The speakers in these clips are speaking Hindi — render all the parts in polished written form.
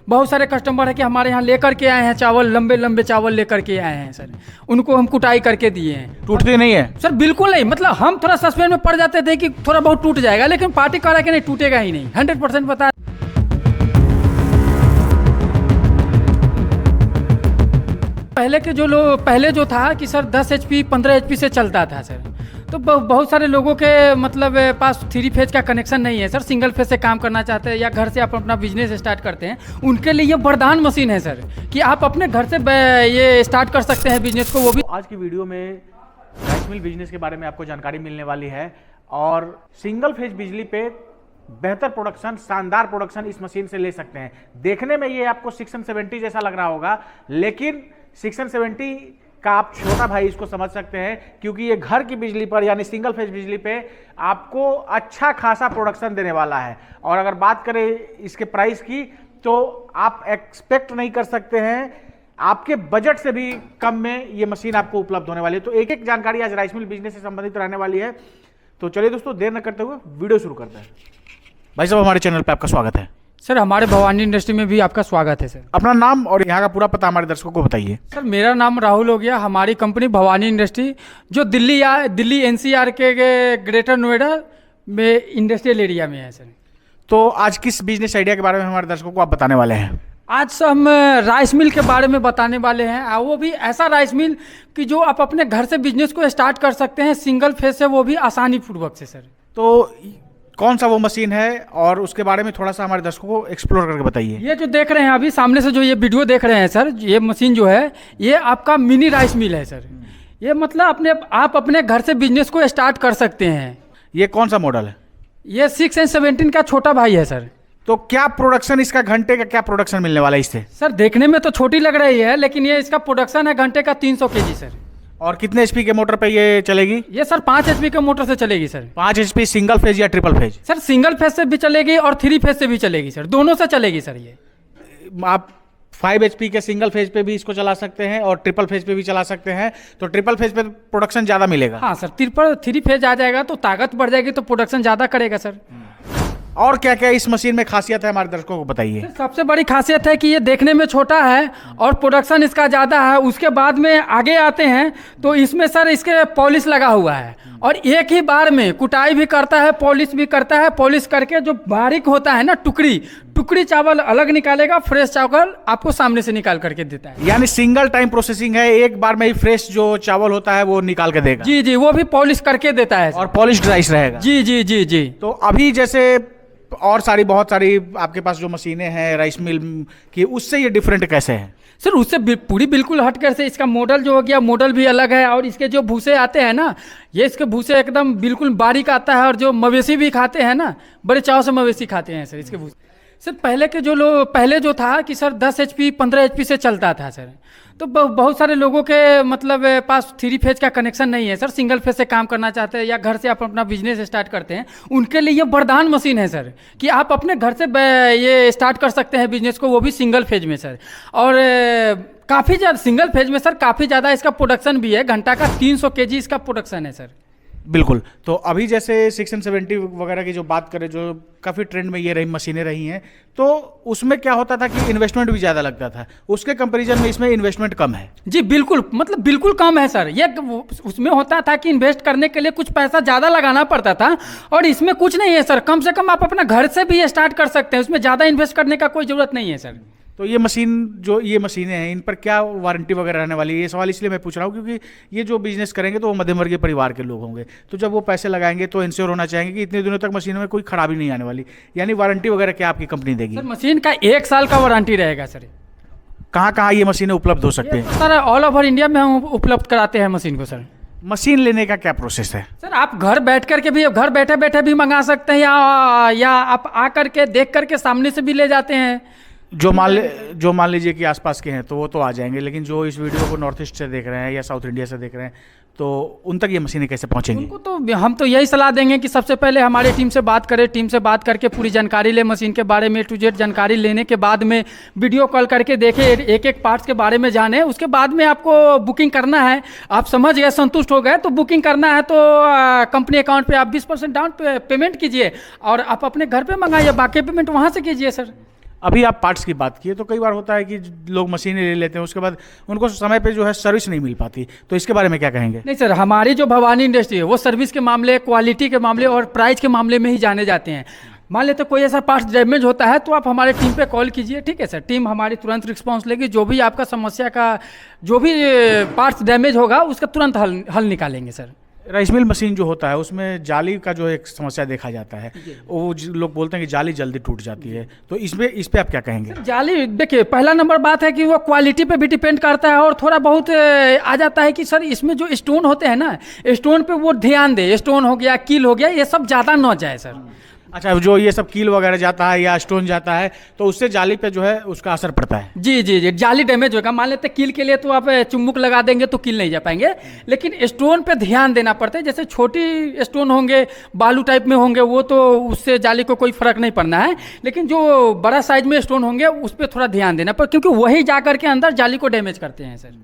बहुत सारे कस्टमर है कि हमारे यहाँ लेकर के आए हैं चावल, लंबे लंबे चावल लेकर के आए हैं सर, उनको हम कुटाई करके दिए हैं। टूटते नहीं है? सर बिल्कुल नहीं, मतलब हम थोड़ा सस्पेंस में पड़ जाते थे कि थोड़ा बहुत टूट जाएगा, लेकिन पार्टी कह रहा है कि नहीं टूटेगा ही नहीं, 100% बता। पहले जो था कि सर 10 HP 15 HP से चलता था सर, तो बहुत सारे लोगों के मतलब पास 3 फेज का कनेक्शन नहीं है सर, सिंगल फेज से काम करना चाहते हैं या घर से आप अपना बिजनेस स्टार्ट करते हैं, उनके लिए ये वरदान मशीन है सर कि आप अपने घर से ये स्टार्ट कर सकते हैं बिजनेस को, वो भी। आज की वीडियो में राइस मिल बिजनेस के बारे में आपको जानकारी मिलने वाली है और सिंगल फेज बिजली पे बेहतर प्रोडक्शन, शानदार प्रोडक्शन इस मशीन से ले सकते हैं। देखने में ये आपको 670 जैसा लग रहा होगा, लेकिन 670 का आप छोटा भाई इसको समझ सकते हैं, क्योंकि ये घर की बिजली पर यानी सिंगल फेज बिजली पे आपको अच्छा खासा प्रोडक्शन देने वाला है। और अगर बात करें इसके प्राइस की तो आप एक्सपेक्ट नहीं कर सकते हैं, आपके बजट से भी कम में ये मशीन आपको उपलब्ध होने वाली है। तो एक एक जानकारी आज राइस मिल बिजनेस से संबंधित रहने वाली है। तो चलिए दोस्तों, देर न करते हुए वीडियो शुरू करते हैं। भाई साहब, हमारे चैनल पे आपका स्वागत है। सर हमारे भवानी इंडस्ट्री में भी आपका स्वागत है सर। अपना नाम और यहाँ का पूरा पता हमारे दर्शकों को बताइए। सर मेरा नाम राहुल हो गया, हमारी कंपनी भवानी इंडस्ट्री जो दिल्ली NCR के ग्रेटर नोएडा में इंडस्ट्रियल एरिया में है सर। तो आज किस बिजनेस आइडिया के बारे में हमारे दर्शकों को आप बताने वाले हैं? आज हम राइस मिल के बारे में बताने वाले हैं, और वो भी ऐसा राइस मिल कि जो आप अपने घर से बिजनेस को स्टार्ट कर सकते हैं सिंगल फेज से, वो भी आसानी पूर्वक से सर। तो कौन सा वो मशीन है और उसके बारे में थोड़ा सा हमारे दर्शकों को एक्सप्लोर करके बताइए। ये जो देख रहे हैं अभी सामने से, जो ये वीडियो देख रहे हैं सर, ये मशीन जो है ये आपका मिनी राइस मिल है सर। ये मतलब आप अपने घर से बिजनेस को स्टार्ट कर सकते हैं। ये कौन सा मॉडल है? ये 6 and 17 का छोटा भाई है सर। तो क्या प्रोडक्शन इसका, घंटे का क्या प्रोडक्शन मिलने वाला है इससे? सर देखने में तो छोटी लग रही है, लेकिन ये इसका प्रोडक्शन है घंटे का 300 kg सर। और कितने HP के मोटर पे ये चलेगी? ये सर 5 HP के मोटर से चलेगी सर। 5 HP सिंगल फेज या triple phase? Sir single phase से भी चलेगी और 3 फेज से भी चलेगी सर, दोनों से चलेगी सर। ये आप 5 HP के सिंगल फेज पे भी इसको चला सकते हैं और ट्रिपल फेज पे भी चला सकते हैं। तो ट्रिपल फेज पे प्रोडक्शन ज़्यादा मिलेगा? हाँ सर, 3 फेज आ जाएगा तो ताकत बढ़ जाएगी, तो प्रोडक्शन ज़्यादा करेगा सर। और क्या क्या इस मशीन में खासियत है हमारे दर्शकों को बताइए। सबसे बड़ी खासियत है कि ये देखने में छोटा है और प्रोडक्शन इसका ज़्यादा है। उसके बाद में आगे आते हैं तो इसमें सर इसके पॉलिश लगा हुआ है, और एक ही बार में कुटाई भी करता है, पॉलिश भी करता है। पॉलिश करके जो बारीक होता है ना, टुकड़ी चावल अलग निकालेगा, फ्रेश चावल आपको सामने से निकाल करके देता है। यानी सिंगल टाइम प्रोसेसिंग है, एक बार में ही फ्रेश जो चावल होता है वो निकाल के देगा। जी, वो भी पॉलिश करके देता है और पॉलिश राइस रहेगा। जी। तो अभी जैसे और बहुत सारी आपके पास जो मशीनें हैं राइस मिल की, उससे ये डिफरेंट कैसे है? सर उससे पूरी बिल्कुल हटकर से इसका मॉडल जो हो गया, मॉडल भी अलग है। और इसके जो भूसे आते हैं ना, ये इसके भूसे एकदम बिल्कुल बारीक आता है, और जो मवेशी भी खाते हैं ना, बड़े चाव से मवेशी खाते हैं सर इसके भूसे। सर पहले जो था कि सर 10 HP 15 HP से चलता था सर, तो बहुत सारे लोगों के मतलब पास 3 फेज का कनेक्शन नहीं है सर, सिंगल फेज से काम करना चाहते हैं या घर से आप अपना बिजनेस स्टार्ट करते हैं, उनके लिए ये वरदान मशीन है सर कि आप अपने घर से ये स्टार्ट कर सकते हैं बिजनेस को, वो भी सिंगल फेज में सर। और काफ़ी ज़्यादा सिंगल फेज में सर, काफ़ी ज़्यादा इसका प्रोडक्शन भी है, घंटा का 300 kg इसका प्रोडक्शन है सर। बिल्कुल। तो अभी जैसे 6 and 70 वगैरह की जो बात करें, जो काफ़ी ट्रेंड में ये रही मशीनें रही हैं, तो उसमें क्या होता था कि इन्वेस्टमेंट भी ज़्यादा लगता था, उसके कंपैरिजन में इसमें इन्वेस्टमेंट कम है। जी बिल्कुल, मतलब बिल्कुल कम है सर। ये उसमें होता था कि इन्वेस्ट करने के लिए कुछ पैसा ज़्यादा लगाना पड़ता था, और इसमें कुछ नहीं है सर, कम से कम आप अपना घर से भी स्टार्ट कर सकते हैं, उसमें ज़्यादा इन्वेस्ट करने का कोई ज़रूरत नहीं है सर। तो ये मशीनें हैं, इन पर क्या वारंटी वगैरह रहने वाली है? ये सवाल इसलिए मैं पूछ रहा हूँ क्योंकि ये जो बिजनेस करेंगे तो वो मध्यम वर्गीय परिवार के लोग होंगे, तो जब वो पैसे लगाएंगे तो इंश्योर होना चाहेंगे कि इतने दिनों तक मशीनों में कोई खराबी नहीं आने वाली। यानी वारंटी वगैरह क्या आपकी कंपनी देगी? सर मशीन का 1 साल का वारंटी रहेगा सर। कहाँ ये मशीनें उपलब्ध हो सकती हैं? सर ऑल ओवर इंडिया में हम उपलब्ध कराते हैं मशीन को सर। मशीन लेने का क्या प्रोसेस है? सर आप घर बैठे बैठे भी मंगा सकते हैं, या आप आ करके देख करके सामने से भी ले जाते हैं। जो मान लीजिए कि आसपास के हैं तो वो तो आ जाएंगे, लेकिन जो इस वीडियो को नॉर्थ ईस्ट से देख रहे हैं या साउथ इंडिया से देख रहे हैं, तो उन तक ये मशीनें कैसे पहुंचेंगी? उनको तो हम तो यही सलाह देंगे कि सबसे पहले हमारी टीम से बात करें, टीम से बात करके पूरी जानकारी ले मशीन के बारे में, A to Z जानकारी लेने के बाद में वीडियो कॉल करके देखें, एक एक पार्ट्स के बारे में जाने, उसके बाद में आपको बुकिंग करना है। आप समझ गए, संतुष्ट हो गए तो बुकिंग करना है, तो कंपनी अकाउंट पे आप 20% डाउन पेमेंट कीजिए और आप अपने घर पे मंगाइए, बाकी पेमेंट वहाँ से कीजिए सर। अभी आप पार्ट्स की बात किए तो कई बार होता है कि लोग मशीनें ले लेते हैं, उसके बाद उनको समय पे जो है सर्विस नहीं मिल पाती, तो इसके बारे में क्या कहेंगे? नहीं सर, हमारी जो भवानी इंडस्ट्री है वो सर्विस के मामले, क्वालिटी के मामले और प्राइस के मामले में ही जाने जाते हैं। मान लेते कोई ऐसा पार्ट्स डैमेज होता है तो आप हमारे टीम पे कॉल कीजिए, ठीक है सर, टीम हमारी तुरंत रिस्पांस लेगी, जो भी आपका समस्या का जो भी पार्ट्स डैमेज होगा उसका तुरंत हल निकालेंगे सर। राइस मिल मशीन जो होता है उसमें जाली का जो एक समस्या देखा जाता है, वो लोग बोलते हैं कि जाली जल्दी टूट जाती है, तो इस पे आप क्या कहेंगे? जाली देखिए, पहला नंबर बात है कि वो क्वालिटी पे भी डिपेंड करता है और थोड़ा बहुत आ जाता है कि सर इसमें जो स्टोन होते हैं ना, स्टोन पे वो ध्यान दे, स्टोन हो गया, कील हो गया, ये सब ज़्यादा न जाए सर। अच्छा, जो ये सब कील वगैरह जाता है या स्टोन जाता है तो उससे जाली पे जो है उसका असर पड़ता है। जी जी जी, जाली डैमेज होगा। मान लेते कील के लिए तो आप चुम्बक लगा देंगे तो कील नहीं जा पाएंगे, लेकिन स्टोन पे ध्यान देना पड़ता है। जैसे छोटी स्टोन होंगे, बालू टाइप में होंगे, वो तो उससे जाली को कोई फर्क नहीं पड़ना है, लेकिन जो बड़ा साइज में स्टोन होंगे उस पर थोड़ा ध्यान देना पड़े, क्योंकि वही जा करके अंदर जाली को डैमेज करते हैं सर।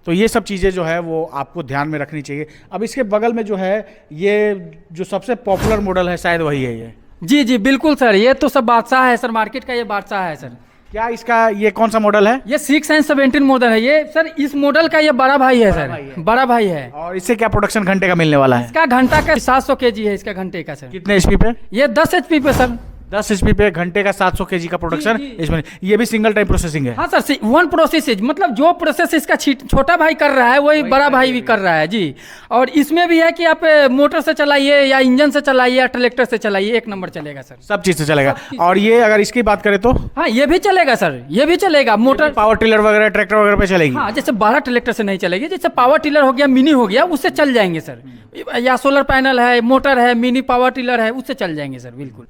तो ये सब चीज़ें जो है वो आपको ध्यान में रखनी चाहिए। अब इसके बगल में जो है ये जो सबसे पॉपुलर मॉडल है शायद वही है ये। जी जी बिल्कुल सर, ये तो सब बादशाह है सर, मार्केट का ये बादशाह है सर। क्या इसका ये कौन सा मॉडल है? ये 6N17 मॉडल है ये सर, इस मॉडल का ये बड़ा भाई है सर, बड़ा भाई है। और इससे क्या प्रोडक्शन घंटे का मिलने वाला है? इसका घंटा का 700 kg है इसका घंटे का सर। कितने एचपी पे? ये 10 HP पे सर। 10 एचपी पे घंटे का 700 kg का प्रोडक्शन जी, जी। इसमें। ये भी सिंगल टाइम प्रोसेसिंग है? हाँ सर, वन प्रोसेस, मतलब जो प्रोसेस इसका छोटा भाई कर रहा है वही बड़ा भाई भी कर रहा है जी। और इसमें भी है कि आप मोटर से चलाइए या इंजन से चलाइए या ट्रैक्टर से चलाइए, एक नंबर चलेगा सर। सब चीज से चलेगा। और ये अगर इसकी बात करें तो हाँ, ये भी चलेगा सर, ये भी चलेगा। मोटर पावर टिलर वगैरह ट्रैक्टर वगैरह पे चलेगी? हाँ, जैसे बड़ा ट्रैक्टर से नहीं चलेगी, जैसे पावर टिलर हो गया, मिनी हो गया, उससे चल जाएंगे सर। या सोलर पैनल है, मोटर है, मिनी पावर टिलर है, उससे चल जाएंगे सर बिल्कुल।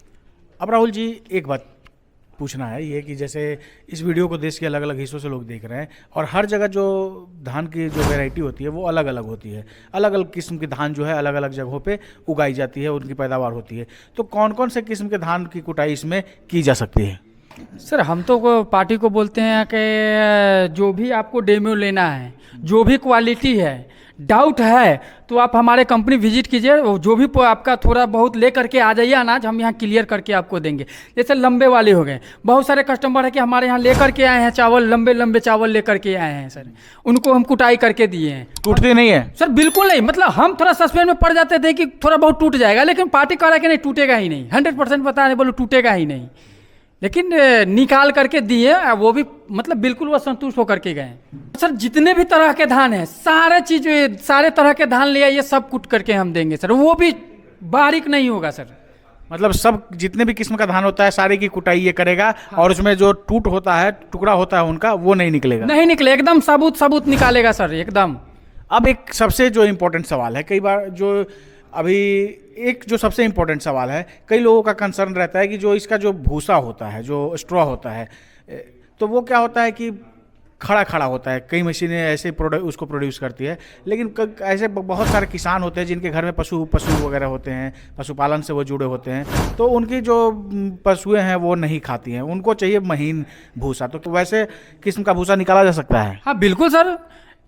अब राहुल जी एक बात पूछना है ये कि जैसे इस वीडियो को देश के अलग अलग हिस्सों से लोग देख रहे हैं और हर जगह जो धान की जो वैरायटी होती है वो अलग अलग होती है, अलग अलग किस्म की धान जो है अलग अलग जगहों पे उगाई जाती है, उनकी पैदावार होती है। तो कौन कौन से किस्म के धान की कुटाई इसमें की जा सकती है? सर हम तो पार्टी को बोलते हैं कि जो भी आपको डेमो लेना है, जो भी क्वालिटी है, डाउट है तो आप हमारे कंपनी विजिट कीजिए, जो भी आपका थोड़ा बहुत ले करके आ जाइए अनाज, हम यहाँ क्लियर करके आपको देंगे। जैसे लंबे वाले हो गए, बहुत सारे कस्टमर है कि हमारे यहाँ ले करके आए हैं चावल, लंबे लंबे चावल ले करके आए हैं सर, उनको हम कुटाई करके दिए हैं। टूटते नहीं है सर? बिल्कुल नहीं, मतलब हम थोड़ा सस्पेंस में पड़ जाते थे कि थोड़ा बहुत टूट जाएगा, लेकिन पार्टी कह रहा है कि नहीं टूटेगा ही नहीं, 100% बता रहे, बोलो टूटेगा ही नहीं, लेकिन निकाल करके दिए, वो भी मतलब बिल्कुल वो संतुष्ट होकर के गए। सर जितने भी तरह के धान हैं, सारे तरह के धान ले आइए, सब कुट करके हम देंगे सर, वो भी बारीक नहीं होगा सर। मतलब सब जितने भी किस्म का धान होता है सारे की कुटाई ये करेगा। हाँ। और उसमें जो टूट होता है, टुकड़ा होता है उनका, वो नहीं निकलेगा? नहीं निकले, एकदम साबुत साबुत निकालेगा सर एकदम। अब एक सबसे जो इम्पोर्टेंट सवाल है, कई बार जो अभी एक जो सबसे इम्पोर्टेंट सवाल है, कई लोगों का कंसर्न रहता है कि जो इसका जो भूसा होता है, जो स्ट्रॉ होता है, तो वो क्या होता है कि खड़ा खड़ा होता है। कई मशीनें ऐसे उसको प्रोड्यूस करती है, लेकिन ऐसे बहुत सारे किसान होते हैं जिनके घर में पशु वगैरह होते हैं, पशुपालन से वो जुड़े होते हैं, तो उनकी जो पशुएं हैं वो नहीं खाती हैं, उनको चाहिए महीन भूसा। तो वैसे किस्म का भूसा निकाला जा सकता है? हाँ बिल्कुल सर,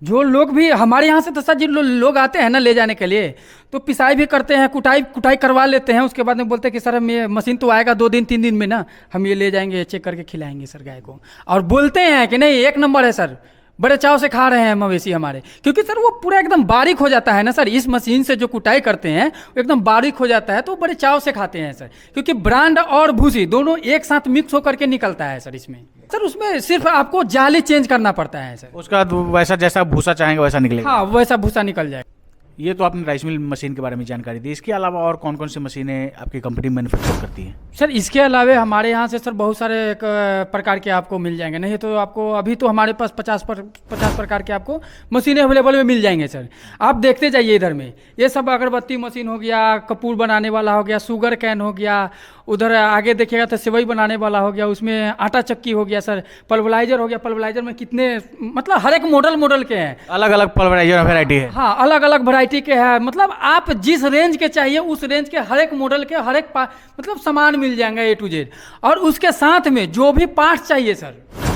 जो लोग भी हमारे यहाँ से तो सर जिन लोग आते हैं ना ले जाने के लिए, तो पिसाई भी करते हैं, कुटाई करवा लेते हैं, उसके बाद में बोलते हैं कि सर हम ये मशीन तो आएगा 2 दिन 3 दिन में ना, हम ये ले जाएंगे, चेक करके खिलाएंगे सर गाय को, और बोलते हैं कि नहीं एक नंबर है सर, बड़े चाव से खा रहे हैं मवेशी हमारे, क्योंकि सर वो पूरा एकदम बारीक हो जाता है ना सर, इस मशीन से जो कुटाई करते हैं वो एकदम बारीक हो जाता है, तो बड़े चाव से खाते हैं सर, क्योंकि ब्रांड और भूसी दोनों एक साथ मिक्स होकर के निकलता है सर इसमें। सर उसमें सिर्फ आपको जाली चेंज करना पड़ता है सर, उसका वैसा जैसा भूसा चाहेंगे वैसा निकलेगा? हाँ, वैसा भूसा निकल जाएगा। ये तो आपने राइस मिल मशीन के बारे में जानकारी दी, इसके अलावा और कौन कौन सी मशीनें आपकी कंपनी मैन्युफैक्चर करती है? सर इसके अलावा हमारे यहाँ से सर बहुत सारे प्रकार के आपको मिल जाएंगे, नहीं तो आपको अभी तो हमारे पास 50 प्रकार के आपको मशीनें अवेलेबल में मिल जाएंगे सर। आप देखते जाइए इधर में, ये सब अगरबत्ती मशीन हो गया, कपूर बनाने वाला हो गया, शुगर कैन हो गया, उधर आगे देखिएगा तो सेवई बनाने वाला हो गया, उसमें आटा चक्की हो गया सर, पल्वराइजर हो गया, पल्वराइजर में कितने मतलब हर एक मॉडल के हैं, अलग अलग पल्वराइजर वैरायटी है। हाँ, अलग अलग वैरायटी के हैं, मतलब आप जिस रेंज के चाहिए उस रेंज के हर एक मॉडल के हर एक मतलब सामान मिल जाएंगे A to Z, और उसके साथ में जो भी पार्ट्स चाहिए sir,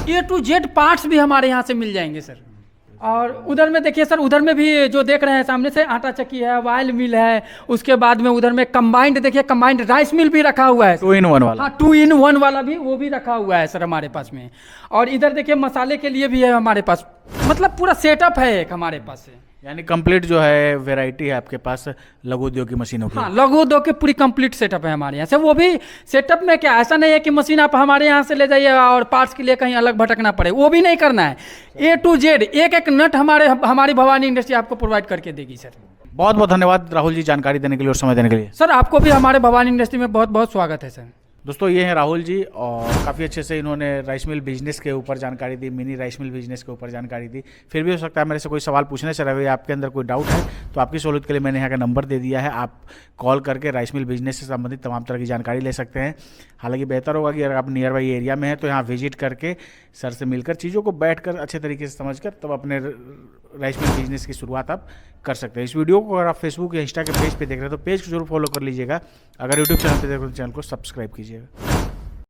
A to Z parts भी हमारे यहाँ से मिल जाएंगे सर। और उधर में देखिए सर, उधर में भी जो देख रहे हैं सामने से आटा चक्की है, ऑयल मिल है, उसके बाद में उधर में कंबाइंड, देखिए कंबाइंड राइस मिल भी रखा हुआ है। 2-in-1 वाला। हाँ, 2-in-1 वाला भी वो भी रखा हुआ है सर हमारे पास में। और इधर देखिए मसाले के लिए भी है हमारे पास, मतलब पूरा सेटअप है एक हमारे पास से। यानी कंप्लीट जो है वैरायटी है आपके पास लघु उद्योग की मशीनों की। हाँ, लघु उद्योग की पूरी कंप्लीट सेटअप है हमारे यहाँ से। वो भी सेटअप में क्या, ऐसा नहीं है कि मशीन आप हमारे यहाँ से ले जाइए और पार्ट्स के लिए कहीं अलग भटकना पड़े, वो भी नहीं करना है। A to Z एक एक नट हमारी भवानी इंडस्ट्री आपको प्रोवाइड करके देगी सर। बहुत बहुत धन्यवाद राहुल जी जानकारी देने के लिए और समय देने के लिए। सर आपको भी हमारे भवानी इंडस्ट्री में बहुत बहुत स्वागत है सर। दोस्तों ये हैं राहुल जी और काफ़ी अच्छे से इन्होंने राइस मिल बिजनेस के ऊपर जानकारी दी, मिनी राइस मिल बिजनेस के ऊपर जानकारी दी। फिर भी हो सकता है मेरे से कोई सवाल पूछने से रहे, आपके अंदर कोई डाउट है तो आपकी सहूलियत के लिए मैंने यहाँ का नंबर दे दिया है, आप कॉल करके राइस मिल बिजनेस से संबंधित तमाम तरह की जानकारी ले सकते हैं। हालांकि बेहतर होगा कि अगर आप नियर बाई एरिया में हैं तो यहाँ विजिट करके सर से मिलकर चीज़ों को बैठकर अच्छे तरीके से समझकर तब अपने राइस मिल बिजनेस की शुरुआत आप कर सकते हैं। इस वीडियो को अगर आप फेसबुक या इंस्टा के पेज पे देख रहे हैं तो पेज को जरूर फॉलो कर लीजिएगा। अगर यूट्यूब चैनल पे देख रहे हैं तो चैनल को सब्सक्राइब कीजिएगा।